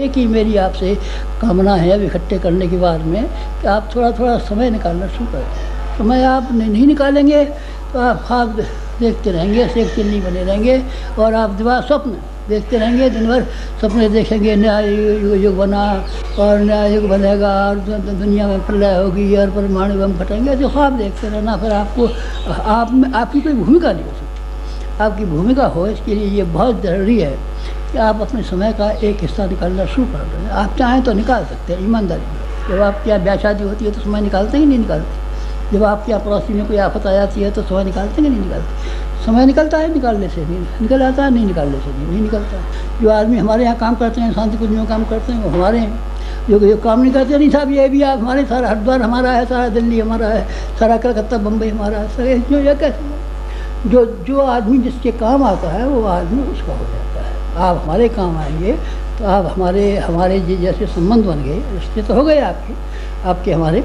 एक ही मेरी आपसे कामना है अब इकट्ठे करने के बाद में कि आप थोड़ा थोड़ा समय निकालना शुरू कर दें। समय आप नहीं निकालेंगे तो आप ख्वाब देखते रहेंगे, शेख चिल्ली बने रहेंगे और आप दिमाग स्वप्न देखते रहेंगे, दिन भर सपने देखेंगे नया युग बना और नया युग बनेगा और दुनिया में प्रलय होगी और परमाणु बम फटेंगे, जो ख्वाब देखते रहना। फिर आपको आप में आपकी कोई भूमिका नहीं हो सकती। आपकी भूमिका हो इसके लिए ये बहुत ज़रूरी है कि आप अपने समय का एक हिस्सा निकालना शुरू कर दें। आप चाहें तो निकाल सकते हैं ईमानदारी। जब आपके यहाँ ब्याह शादी होती है तो समय निकालते हैं कि नहीं निकालते? जब आपके यहाँ पड़ोसी में कोई आफत आ जाती है तो समय निकालते हैं कि नहीं निकालते? समय निकलता है, निकालने से नहीं निकल आता है, नहीं निकालने से नहीं निकलता। जो आदमी हमारे यहाँ काम करते हैं, शांति कुंज में काम करते हैं, वो हमारे हैं। जो काम नहीं करते, नहीं साहब ये भी आप हमारे, सारा हरिद्वार हमारा है, सारा दिल्ली हमारा है, सारा कलकत्ता बम्बई हमारा है, सारे जो ये कैसे जो आदमी जिसके काम आता है वो आदमी उसका हो जाता है। आप हमारे काम आएंगे तो आप हमारे जैसे संबंध बन गए, रिश्ते तो हो गए आपके हमारे,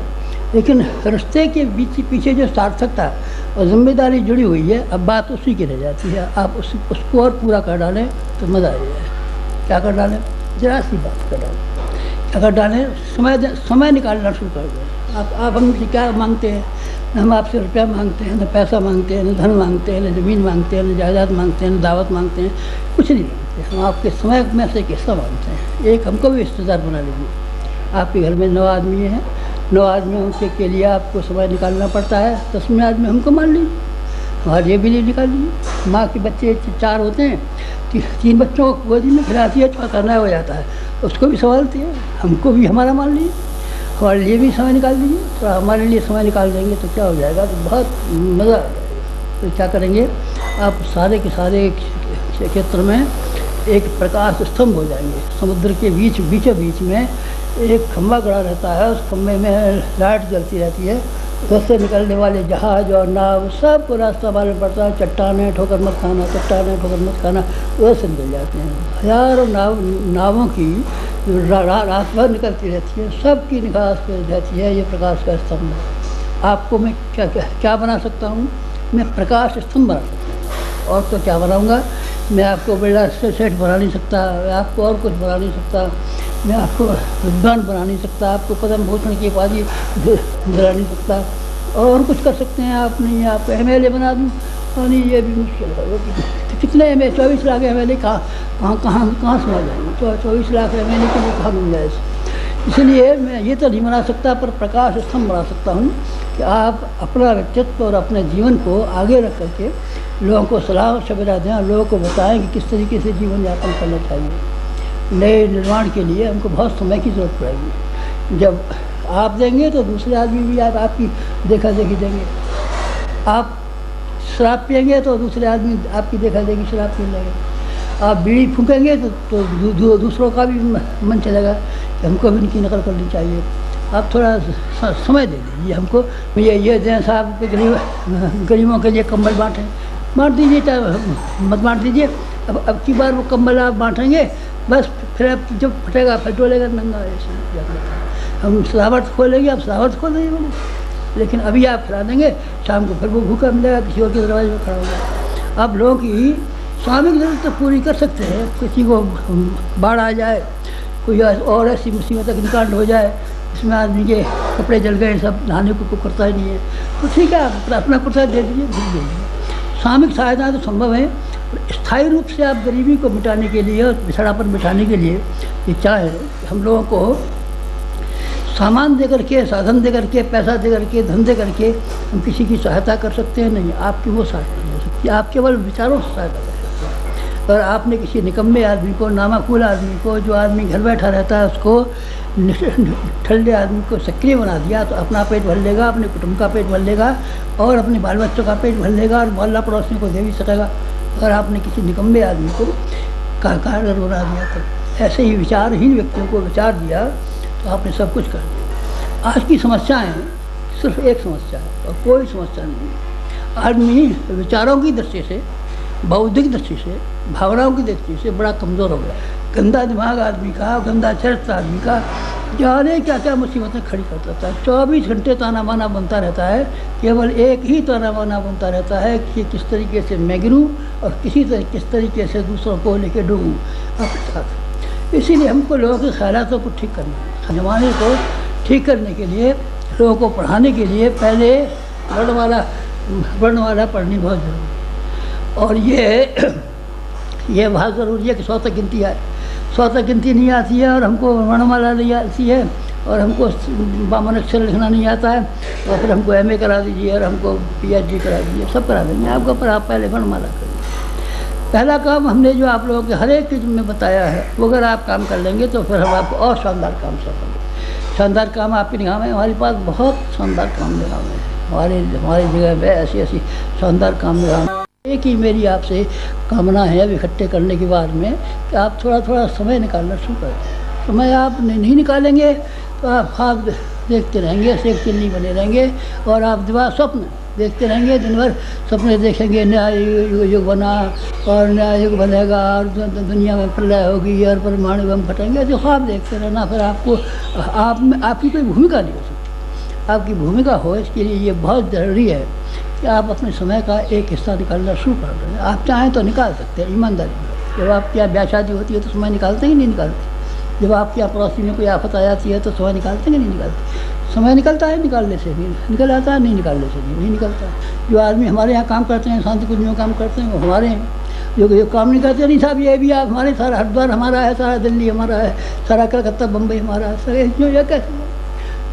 लेकिन रिश्ते के पीछे जो सार्थकता और जिम्मेदारी जुड़ी हुई है, अब बात उसी की रह जाती है। आप उसको और पूरा कर डालें तो मज़ा आ जाए। क्या कर डालें? जरा सी बात कर डालें, क्या कर डालें? समय निकालना शुरू कर दें। आप हमसे क्या मांगते हैं? हम आपसे रुपया मांगते हैं, न पैसा मांगते हैं, न धन मांगते हैं, न ज़मीन मांगते हैं, न जायदाद मांगते हैं, न दावत मांगते हैं, कुछ नहीं मांगते। हम आपके समय में से एक हिस्सा मांगते हैं। एक हमको भी रिश्तेदार बना लीजिए। आपके घर में 9 आदमी हैं, 9 आदमियों के लिए आपको समय निकालना पड़ता है। 10वें आदमी हमको मान लीजिए, हमारे भी नहीं निकाल लीजिए। माँ के बच्चे 4 होते हैं, 3 बच्चों को गोदी में खिलाती है, चौथा नया हो जाता है, उसको भी संभालती है। हमको भी हमारा मान लीजिए, हमारे लिए भी समय निकाल दीजिए। तो हमारे लिए समय निकाल देंगे तो क्या हो जाएगा, तो बहुत मज़ा आ जाएगा। तो क्या करेंगे आप, सारे के सारे क्षेत्र में एक प्रकाश स्तंभ हो जाएंगे। समुद्र के बीचों बीच में एक खंभा गड़ा रहता है, उस खंभे में लाइट जलती रहती है। उधर से निकलने वाले जहाज और नाव सबको रास्ता मालूम पड़ता है। चट्टानें ठोकर मत खाना, चट्टानें ठोकर मत खाना, उधर से निकल जाते हैं। हज़ारों नावों की रात भर निकलती रहती है, सबकी निकास पे रहती है। ये प्रकाश का स्तंभ है। आपको मैं क्या बना सकता हूँ? मैं प्रकाश स्तंभ बना सकता हूँ। और तो क्या बनाऊँगा? मैं आपको बड़ा सेठ बना नहीं सकता, मैं आपको और कुछ बना नहीं सकता, मैं आपको विद्वान बना नहीं सकता, आपको पद्म भूषण की उपाधि दिला नहीं सकता। और कुछ कर सकते हैं आप नहीं? आपको MLA बना दूँ? और नहीं, ये भी मुश्किल है। कितने MLA, 24 लाख MLA कहाँ से आ जाएंगे? तो 24 लाख MLA के लिए कहाँ मिल जाए? इसलिए मैं ये तो नहीं बना सकता, पर प्रकाश स्तंभ बना सकता हूँ कि आप अपना व्यक्तित्व और अपने जीवन को आगे रख करके लोगों को सलाह और सवेरा दें, लोगों को बताएं कि किस तरीके से जीवन यापन करना चाहिए। नए निर्माण के लिए हमको बहुत समय की ज़रूरत पड़ेगी। जब आप देंगे तो दूसरे आदमी भी आपकी देखा देखी देंगे। आप शराब पिएंगे तो दूसरे आदमी आपकी देखा देखी शराब पी लेंगे। आप बीड़ी फूकेंगे तो दूसरों का भी मन चलेगा कि हमको भी इनकी नकल करनी चाहिए। आप थोड़ा समय दे दीजिए हमको। ये दें साहब, गरीबों के लिए कंबल बांट दीजिए, चाहे मत बांट दीजिए। अब की बार वो कंबल आप बांटेंगे, बस फिर आप जब फटेगा फिर डोलेगा नंगा। ऐसे हम सजावट खोलेंगे, आप सजावट खोल देंगे बोले, लेकिन अभी आप खिला देंगे, शाम को फिर वो भूखा मिलेगा, किसी और के दरवाजे में खड़ा होगा। आप लोगों की स्वाभाविक ज़रूरत तो पूरी कर सकते हैं। किसी को बाढ़ आ जाए, कोई और ऐसी मुसीबत अग्निकांड हो जाए, इसमें आदमी के कपड़े जल गए, सब नहाने को करता ही नहीं है, तो ठीक है आप अपना कुर्ता दे दीजिए, भूल दीजिए। सामूहिक सहायता तो संभव है, स्थायी रूप से आप गरीबी को मिटाने के लिए और पिछड़ापन मिटाने के लिए ये चाहे हम लोगों को सामान दे करके, साधन दे करके, पैसा दे करके, धन दे करके हम किसी की सहायता कर सकते हैं? नहीं, आपकी वो सहायता नहीं हो सकती। आप केवल विचारों से सहायता कर सकते हैं। और आपने किसी निकम्मे आदमी को, नामाकूल आदमी को, जो आदमी घर बैठा रहता है, उसको ठल्ले आदमी को सक्रिय बना दिया तो अपना पेट भर लेगा, अपने कुटुंब का पेट भर लेगा और अपने बाल बच्चों का पेट भर लेगा और मोहल्ला पड़ोसी को दे भी सकेगा। अगर आपने किसी निकम्मे आदमी को कारगर बना दिया तो ऐसे ही विचारहीन व्यक्तियों को विचार दिया तो आपने सब कुछ कर दिया। आज की समस्याएं सिर्फ एक समस्या है और कोई समस्या नहीं है। आदमी विचारों की दृष्टि से, बौद्धिक दृष्टि से, भावनाओं की दृष्टि से बड़ा कमज़ोर हो गया। गंदा दिमाग आदमी का, गंदा चरित्र आदमी का, जाने क्या क्या मुसीबतें खड़ी कर देता है। 24 घंटे ताना बाना बनता रहता है। केवल एक ही ताना बाना बनता रहता है कि किस तरीके से मैं गिरूँ और किस तरीके से दूसरों को लेकर डूबूँ अपने साथ। इसीलिए हमको लोगों के ख़यालातों को ठीक करना है। ज़माने को ठीक करने के लिए, लोगों को पढ़ाने के लिए पहले वर्णमाला पढ़नी बहुत ज़रूरी है। और ये बहुत ज़रूरी है कि 100 तक गिनती आए। 100 तक गिनती नहीं आती है और हमको वर्णमाला नहीं आती है और हमको बामन अक्षर लिखना नहीं आता है, और फिर हमको MA करा दीजिए और हमको PhD करा दीजिए, सब करा देंगे आपको, पर आप पहले वर्णमाला करिए। पहला काम हमने जो आप लोगों के हर एक चीज़ में बताया है, वो अगर आप काम कर लेंगे तो फिर हम आपको और शानदार काम सौंपेंगे। शानदार काम आपकी निगाह में, हमारे पास बहुत शानदार काम निगाह में है। हमारी जगह में ऐसी शानदार काम निगाह में। एक ही मेरी आपसे कामना है अब इकट्ठे करने के बाद में कि आप थोड़ा थोड़ा समय निकालना शुरू करें। समय आप नहीं निकालेंगे तो आप ख्वाब देखते रहेंगे, सेक चिल्ली बने रहेंगे, और आप दिमाग स्वप्न देखते रहेंगे, दिन भर सपने देखेंगे, नया युग बना और नया युग बनेगा और दुनिया में प्रलय होगी और परमाणु बम फटेंगे, जो ख्वाब देखते रहना। फिर आपकी कोई भूमिका नहीं हो सकती। आपकी भूमिका हो, इसके लिए ये बहुत ज़रूरी है कि आप अपने समय का एक हिस्सा निकालना शुरू कर दें। आप चाहें तो निकाल सकते हैं ईमानदारी। जब आपके यहाँ ब्याह शादी होती है तो समय निकालते हैं कि नहीं निकालते? जब आपके यहाँ पड़ोसी में कोई आफत आ जाती है तो समय निकालते हैं कि नहीं निकालते? समय निकलता है, निकालने से भी निकल आता है, नहीं निकालने से भी नहीं निकलता। जो आदमी हमारे यहाँ काम करते हैं, शांति कुंज में काम करते हैं, वो हमारे हैं। जो काम नहीं करते, नहीं साहब ये भी आप हमारे, सारा हरिद्वार हमारा है, सारा दिल्ली हमारा है, सारा कलकत्ता बम्बई हमारा है, सारे जो ये कैसे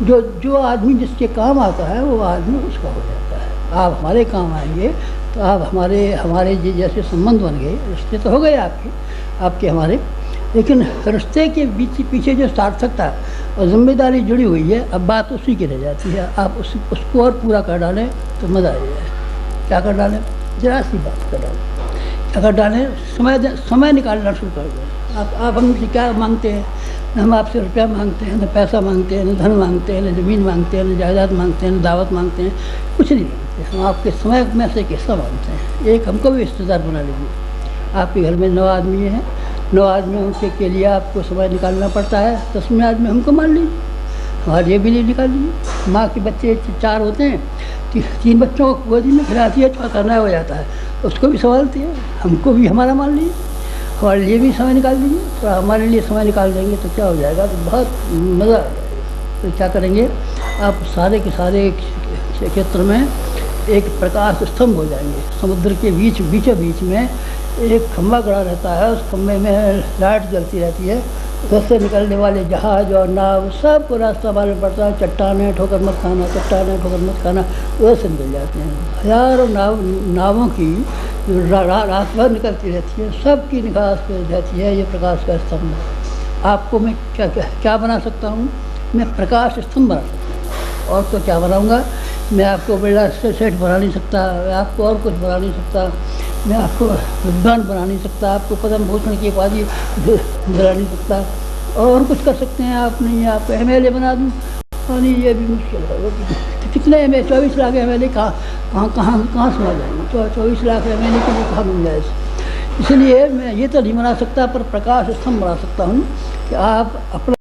जो आदमी जिसके काम आता है वो आदमी उसका हो जाता है। आप हमारे काम आएंगे तो आप हमारे जैसे संबंध बन गए, रिश्ते तो हो गए आपके हमारे, लेकिन रिश्ते के पीछे जो सार्थकता और जिम्मेदारी जुड़ी हुई है, अब बात उसी की रह जाती है। आप उसको और पूरा कर डालें तो मज़ा आ जाए। क्या कर डालें? जरा सी बात कर डालें। क्या कर डालें? समय निकालना शुरू कर दें। आप हमसे क्या मांगते हैं? न हम आपसे रुपया मांगते हैं, न पैसा मांगते हैं, न धन मांगते हैं, न ज़मीन मांगते हैं, न जायदाद मांगते हैं, न दावत मांगते हैं, कुछ नहीं मांगते। हम आपके समय में से एक हिस्सा मांगते हैं। एक हमको भी रिश्तेदार बना लीजिए। आपके घर में 9 आदमी हैं, 9 आदमियों के लिए आपको समय निकालना पड़ता है। 10वें आदमी हमको मान लीजिए, हमारे लिए भी नहीं निकाल लीजिए। माँ के बच्चे 4 होते हैं, 3 बच्चों को गोदी में खिलाती है, चौथा करना हो जाता है, उसको भी संभालती है। हमको भी हमारा मान लीजिए, हमारे लिए भी समय निकाल दीजिए। तो हमारे लिए समय निकाल देंगे तो क्या हो जाएगा, तो बहुत मज़ा आ जाएगा। तो क्या करेंगे, आप सारे के सारे क्षेत्र में एक प्रकाश स्तंभ हो जाएंगे। समुद्र के बीचों बीच में एक खंभा खड़ा रहता है, उस खंभे में लाइट जलती रहती है। उधर से निकलने वाले जहाज और नाव सबको रास्ता मालूम पड़ता है। चट्टानें ठोकर मत खाना, चट्टानें ठोकर मत खाना, उधर से निकल जाते हैं। हज़ारों नावों की रात भर निकलती रहती है, सबकी निगाह पे रहती है ये प्रकाश का स्तंभ। आपको मैं क्या बना सकता हूँ? मैं प्रकाश स्तंभ बना सकता हूँ। और तो क्या बनाऊँगा? मैं आपको बड़ा सेठ बना नहीं सकता, आपको और कुछ बना नहीं सकता, मैं आपको विद्वान बना नहीं सकता, आपको पद्म भूषण की उपाधि दिला नहीं सकता। और कुछ कर सकते हैं आप नहीं? आप MLA बना दूँ? नहीं, ये भी मुश्किल है। कितने MLA? 24 लाख MLA कहाँ से आ जाएंगे? 24 लाख MLA के लिए कहाँ मिल जाए? इसलिए मैं ये तो नहीं बना सकता, पर प्रकाश स्तंभ बना सकता हूँ कि आप अपना